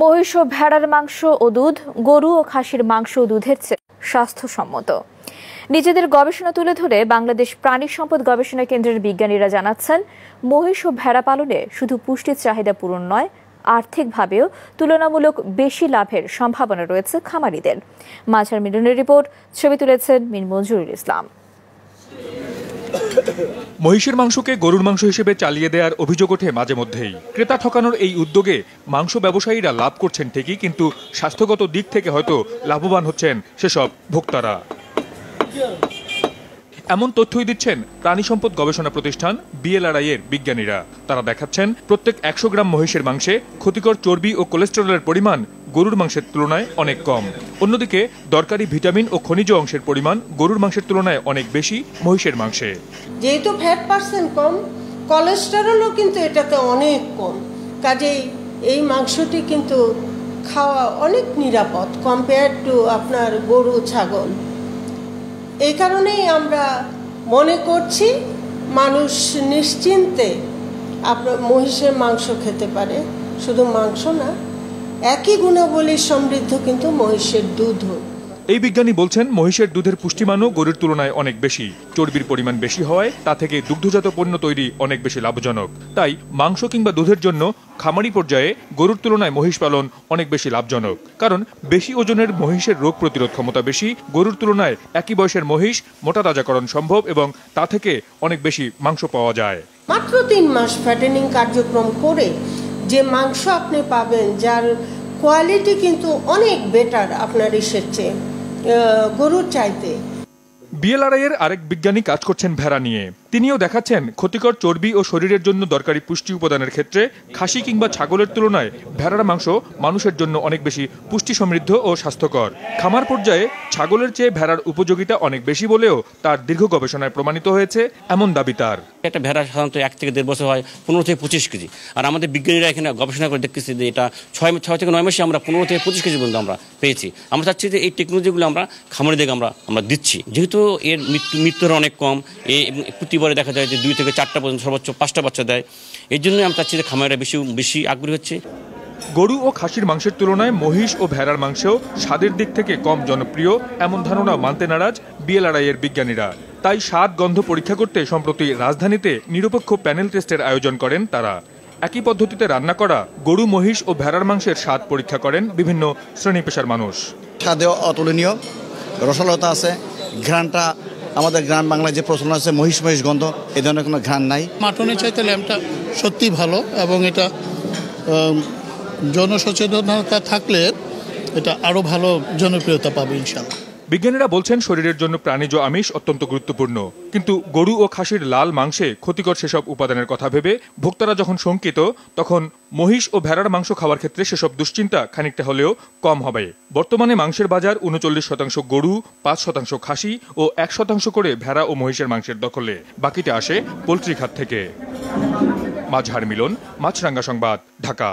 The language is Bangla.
মহিষ ও ভেড়ার মাংস ও দুধ গরু ও খাসির মাংস ও দুধের চেয়ে স্বাস্থ্যসম্মত। নিজেদের গবেষণা তুলে ধরে বাংলাদেশ প্রাণী সম্পদ গবেষণা কেন্দ্রের বিজ্ঞানীরা জানাচ্ছেন, মহিষ ও ভেড়া পালনে শুধু পুষ্টির চাহিদা পূরণ নয়, আর্থিকভাবেও তুলনামূলক বেশি লাভের সম্ভাবনা রয়েছে খামারিদের। মাঝার মিলনের রিপোর্ট, ছবি তুলেছেন মিন মঞ্জুরুল ইসলাম। মহিষের মাংসকে গরুর মাংস হিসেবে চালিয়ে দেওয়ার অভিযোগ ওঠে মাঝে মধ্যেই। ক্রেতা ঠকানোর এই উদ্যোগে মাংস ব্যবসায়ীরা লাভ করছেন ঠিকই, কিন্তু স্বাস্থ্যগত দিক থেকে হয়তো লাভবান হচ্ছেন সেসব ভোক্তারা। এমন তথ্যই দিচ্ছেন প্রাণী সম্পদ গবেষণা প্রতিষ্ঠান BLRI এর বিজ্ঞানীরা। তারা দেখাচ্ছেন, প্রত্যেক 100 গ্রাম মহিষের মাংসে ক্ষতিকর চর্বি ও কোলেস্টেরলের পরিমাণ গরুর মাংসের তুলনায় অনেক কম। অন্যদিকে দরকারি ভিটামিন ও খনিজ অংশের পরিমাণ গরুর মাংসের তুলনায় অনেক বেশি মহিষের মাংসে। যেহেতু ফ্যাট পার্সেন্ট কম, কোলেস্টেরলও কিন্তু এটাতে অনেক কম, কাজেই এই মাংসটি কিন্তু খাওয়া অনেক নিরাপদ কম্পেয়ার টু আপনার গরু ছাগল। এই কারণেই আমরা মনে করছি মানুষ নিশ্চিন্তে আপনার মহিষের মাংস খেতে পারে। শুধু মাংস না, একই গুণাবলী সমৃদ্ধ কিন্তু মহিষের দুধও। এই বিজ্ঞানী বলছেন, মহিষের দুধের পুষ্টিমানও গরুর তুলনায় অনেক বেশি। চর্বির পরিমাণ বেশি হওয়ায় তা থেকে দুগ্ধজাত পণ্য তৈরি অনেক বেশি লাভজনক। তাই মাংস কিংবা দুধের জন্য খামারি পর্যায়ে গরুর তুলনায় মহিষ পালন অনেক বেশি লাভজনক। কারণ বেশি ওজনের মহিষের রোগ প্রতিরোধ ক্ষমতা বেশি, গরুর তুলনায় একই বয়সের মহিষ মোটা তাজাকরণ সম্ভব এবং তা থেকে অনেক বেশি মাংস পাওয়া যায়। মাত্র 3 মাস ফ্যাটেনিং কার্যক্রম করে যে মাংস আপনি পাবেন, যার কোয়ালিটি কিন্তু অনেক বেটার আপনার ইসের চেয়ে, গরুর চাইতে। BLRI এর আরেক বিজ্ঞানী কাজ করছেন ভেড়া নিয়ে। তিনিও দেখাচ্ছেন, ক্ষতিকর চর্বি ও শরীরের জন্য দরকারি পুষ্টি উপাদানের ক্ষেত্রে খাসি কিংবা ছাগলের তুলনায় ভেড়ার মাংস মানুষের জন্য অনেক বেশি পুষ্টি সমৃদ্ধ ও স্বাস্থ্যকর। খামার পর্যায়ে ছাগলের চেয়ে ভেড়ার উপযোগিতা অনেক বেশি বলেও তার দীর্ঘ গবেষণায় প্রমাণিত হয়েছে, এমন দাবি তার। একটা ভেড়া সাধারণত 1 থেকে 1.5 বছর হয় 15 থেকে 25 কেজি, আর আমাদের বিজ্ঞানীরা এখানে গবেষণা করে দেখতেছি যে এটা 6 থেকে 9 মাসে আমরা 15 থেকে 25 কেজি পর্যন্ত আমরা পেয়েছি। আমরা চাচ্ছি যে এই টেকনোলজিগুলো আমরা খামারিদেরকে আমরা দিচ্ছি, যেহেতু এর মৃত্যুর অনেক কম। প্রতিবারে দেখা যায় যে 2 থেকে 4টা পর্যন্ত সর্বোচ্চ 5টা বাচ্চা দেয়। এই জন্য আমরা চাচ্ছি যে খামারিরা বেশি আগ্রহী হচ্ছে। গরু ও খাসির মাংসের তুলনায় মহিষ ও ভেড়ার মাংসও স্বাদের দিক থেকে কম জনপ্রিয়, এমন ধারণা মানতে নারাজ BLRI এর বিজ্ঞানীরা। তাই স্বাদ গন্ধ পরীক্ষা করতে সম্প্রতি রাজধানীতে নিরপেক্ষ প্যানেল টেস্টের আয়োজন করেন তারা। একই পদ্ধতিতে রান্না করা গরু, মহিষ ও ভেড়ার মাংসের স্বাদ পরীক্ষা করেন বিভিন্ন শ্রেণী পেশার মানুষ। স্বাদে অতুলনীয়, রসালতা আছে, ঘ্রাণটা আমাদের গ্রাম বাংলায় যে প্রচলন আছে মহিষ গন্ধ, এই ধরনের কোনো ঘ্রাণ নাই। মাটনের চাইতে ল্যাম্পটা সত্যি ভালো, এবং এটা জনসচেতনতা থাকলে এটা আরো ভালো জনপ্রিয়তা পাবে ইনশাআল্লাহ। বিজ্ঞানীরা বলছেন, শরীরের জন্য প্রাণীজ আমিষ অত্যন্ত গুরুত্বপূর্ণ, কিন্তু গরু ও খাসির লাল মাংসে ক্ষতিকর সেসব উপাদানের কথা ভেবে ভোক্তারা যখন শঙ্কিত, তখন মহিষ ও ভেড়ার মাংস খাওয়ার ক্ষেত্রে সেসব দুশ্চিন্তা খানিকটা হলেও কম হবে। বর্তমানে মাংসের বাজার 39% গরু, 5% খাসি ও 1% করে ভেড়া ও মহিষের মাংসের দখলে। বাকিটা আসে পোল্ট্রি খাত থেকে। মাঝহার মিলন, মাছরাঙ্গা সংবাদ, ঢাকা।